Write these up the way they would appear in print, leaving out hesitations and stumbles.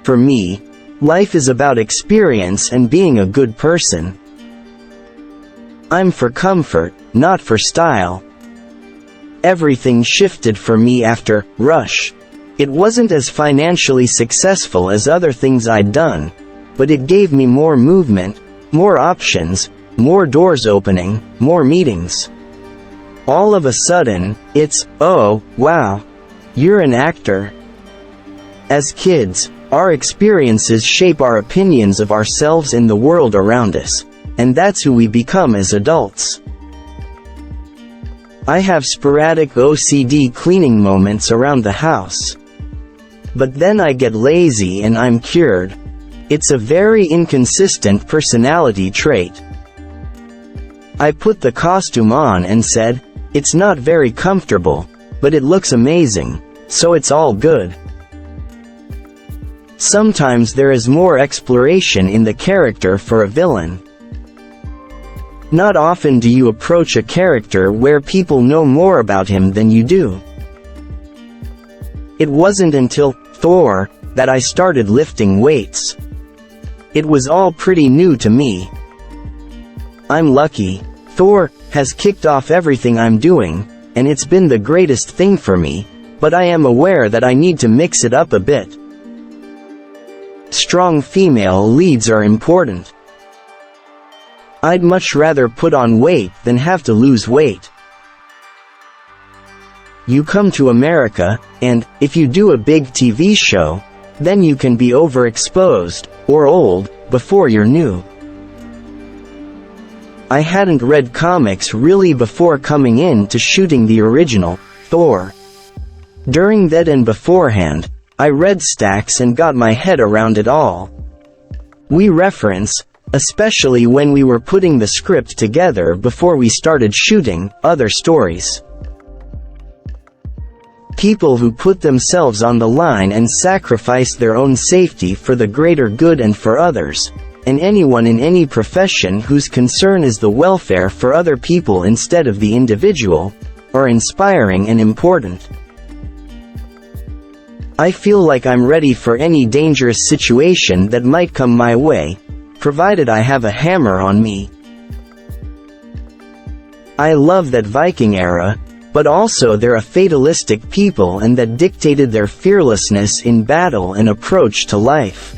For me, life is about experience and being a good person. I'm for comfort, not for style. Everything shifted for me after Rush. It wasn't as financially successful as other things I'd done, but it gave me more movement, more options, more doors opening, more meetings. All of a sudden, it's, oh, wow, you're an actor. As kids, our experiences shape our opinions of ourselves and the world around us, and that's who we become as adults. I have sporadic OCD cleaning moments around the house. But then I get lazy and I'm cured. It's a very inconsistent personality trait. I put the costume on and said, it's not very comfortable, but it looks amazing, so it's all good. Sometimes there is more exploration in the character for a villain. Not often do you approach a character where people know more about him than you do. It wasn't until Thor that I started lifting weights. It was all pretty new to me. I'm lucky. Thor has kicked off everything I'm doing, and it's been the greatest thing for me, but I am aware that I need to mix it up a bit. Strong female leads are important. I'd much rather put on weight than have to lose weight. You come to America, and, if you do a big TV show, then you can be overexposed, or old, before you're new. I hadn't read comics really before coming in to shooting the original, Thor. During that and beforehand, I read stacks and got my head around it all. We reference, especially when we were putting the script together before we started shooting, other stories. People who put themselves on the line and sacrifice their own safety for the greater good and for others, and anyone in any profession whose concern is the welfare for other people instead of the individual, are inspiring and important. I feel like I'm ready for any dangerous situation that might come my way, provided I have a hammer on me. I love that Viking era, but also they're a fatalistic people and that dictated their fearlessness in battle and approach to life.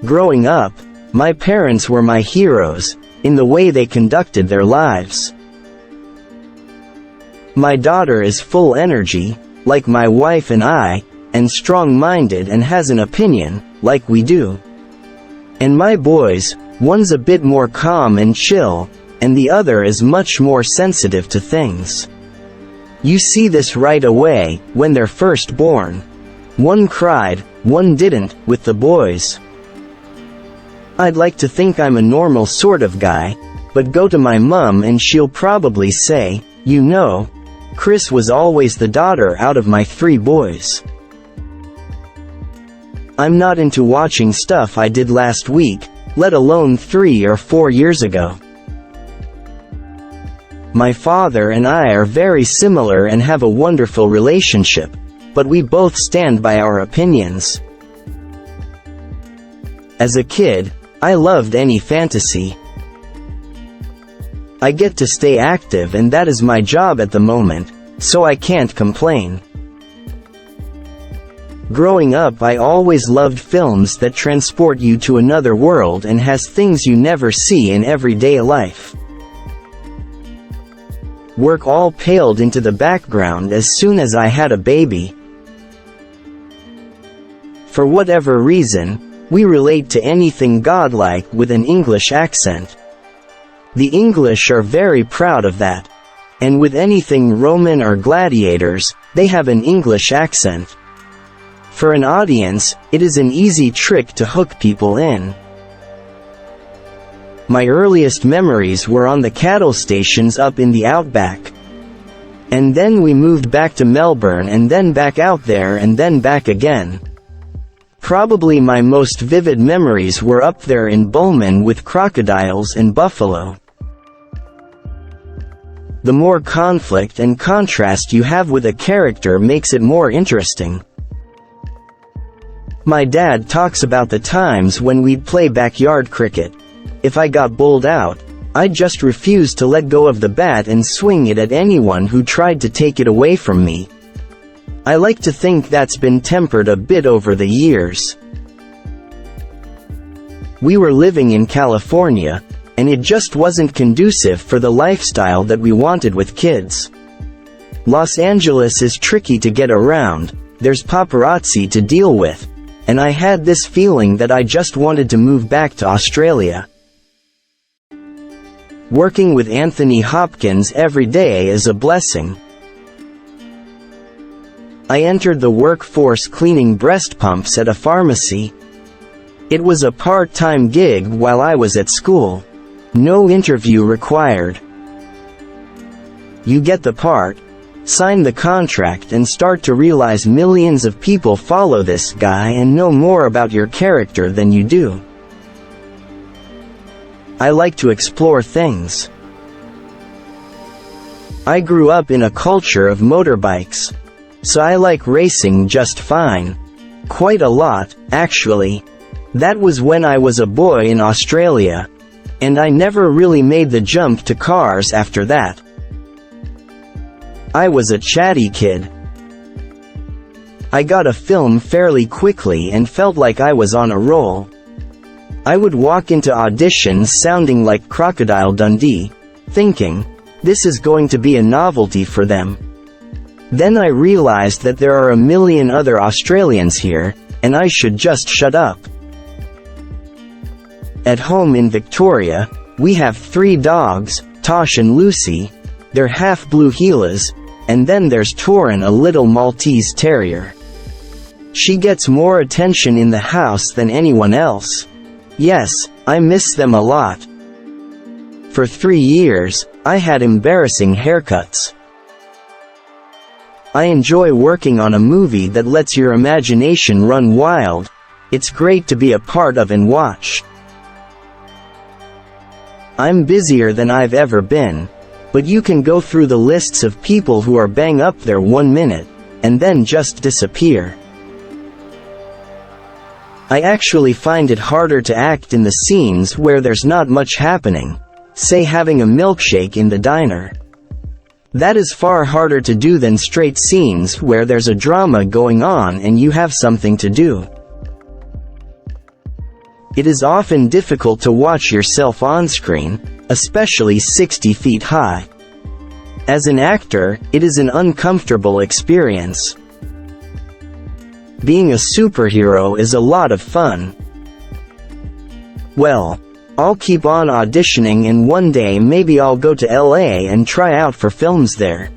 Growing up, my parents were my heroes, in the way they conducted their lives. My daughter is full energy, like my wife and I, and strong-minded and has an opinion, like we do. And my boys, one's a bit more calm and chill, and the other is much more sensitive to things. You see this right away, when they're first born. One cried, one didn't, with the boys. I'd like to think I'm a normal sort of guy, but go to my mum and she'll probably say, you know, Chris was always the daughter out of my 3 boys. I'm not into watching stuff I did last week, let alone 3 or 4 years ago. My father and I are very similar and have a wonderful relationship, but we both stand by our opinions. As a kid, I loved any fantasy. I get to stay active and that is my job at the moment, so I can't complain. Growing up, I always loved films that transport you to another world and has things you never see in everyday life. Work all paled into the background as soon as I had a baby. For whatever reason, we relate to anything godlike with an English accent. The English are very proud of that. And with anything Roman or gladiators, they have an English accent. For an audience, it is an easy trick to hook people in. My earliest memories were on the cattle stations up in the outback. And then we moved back to Melbourne and then back out there and then back again. Probably my most vivid memories were up there in Bulman with crocodiles and buffalo. The more conflict and contrast you have with a character makes it more interesting. My dad talks about the times when we'd play backyard cricket. If I got bowled out, I'd just refuse to let go of the bat and swing it at anyone who tried to take it away from me. I like to think that's been tempered a bit over the years. We were living in California, and it just wasn't conducive for the lifestyle that we wanted with kids. Los Angeles is tricky to get around, there's paparazzi to deal with, and I had this feeling that I just wanted to move back to Australia. Working with Anthony Hopkins every day is a blessing. I entered the workforce cleaning breast pumps at a pharmacy. It was a part-time gig while I was at school. No interview required. You get the part, sign the contract, and start to realize millions of people follow this guy and know more about your character than you do. I like to explore things. I grew up in a culture of motorbikes, so I like racing just fine. Quite a lot, actually. That was when I was a boy in Australia, and I never really made the jump to cars after that. I was a chatty kid. I got a film fairly quickly and felt like I was on a roll. I would walk into auditions sounding like Crocodile Dundee, thinking, this is going to be a novelty for them. Then I realized that there are a million other Australians here, and I should just shut up. At home in Victoria, we have 3 dogs, Tosh and Lucy. They're half blue Gilas, and then there's Torin, a little Maltese terrier. She gets more attention in the house than anyone else. Yes, I miss them a lot. For 3 years, I had embarrassing haircuts. I enjoy working on a movie that lets your imagination run wild. It's great to be a part of and watch. I'm busier than I've ever been, but you can go through the lists of people who are bang up there 1 minute, and then just disappear. I actually find it harder to act in the scenes where there's not much happening, say having a milkshake in the diner. That is far harder to do than straight scenes where there's a drama going on and you have something to do. It is often difficult to watch yourself on screen, especially 60 feet high. As an actor, it is an uncomfortable experience. Being a superhero is a lot of fun. Well, I'll keep on auditioning, and one day maybe I'll go to LA and try out for films there.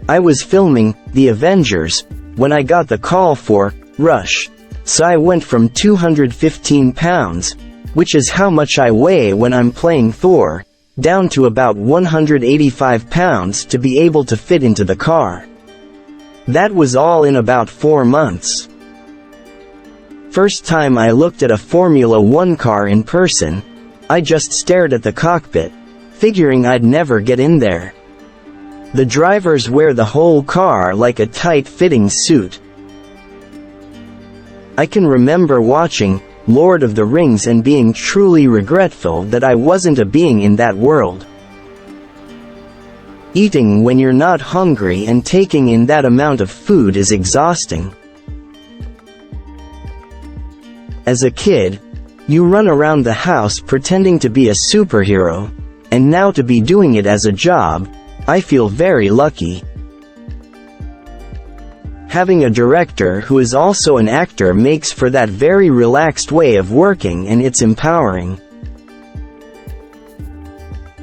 I was filming The Avengers when I got the call for Rush, so I went from 215 pounds, which is how much I weigh when I'm playing Thor, down to about 185 pounds to be able to fit into the car. That was all in about 4 months. First time I looked at a Formula 1 car in person, I just stared at the cockpit, figuring I'd never get in there. The drivers wear the whole car like a tight-fitting suit. I can remember watching Lord of the Rings and being truly regretful that I wasn't a being in that world. Eating when you're not hungry and taking in that amount of food is exhausting. As a kid, you run around the house pretending to be a superhero, and now to be doing it as a job, I feel very lucky. Having a director who is also an actor makes for that very relaxed way of working, and it's empowering.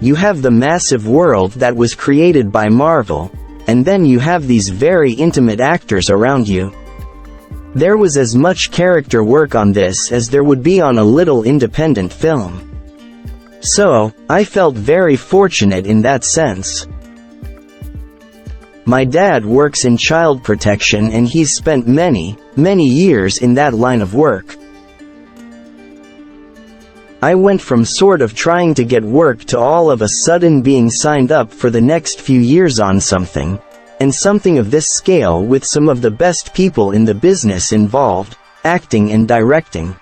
You have the massive world that was created by Marvel, and then you have these very intimate actors around you. There was as much character work on this as there would be on a little independent film. So, I felt very fortunate in that sense. My dad works in child protection, and he's spent many years in that line of work. I went from sort of trying to get work to all of a sudden being signed up for the next few years on something, And something of this scale with some of the best people in the business involved, acting and directing.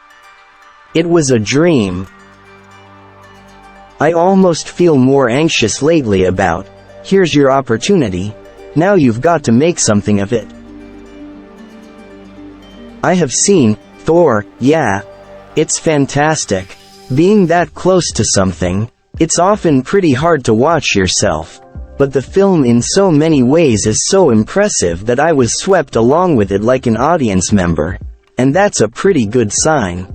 It was a dream. I almost feel more anxious lately about, here's your opportunity, now you've got to make something of it. I have seen Thor, yeah. It's fantastic. Being that close to something, it's often pretty hard to watch yourself. But the film in so many ways is so impressive that I was swept along with it like an audience member. And that's a pretty good sign.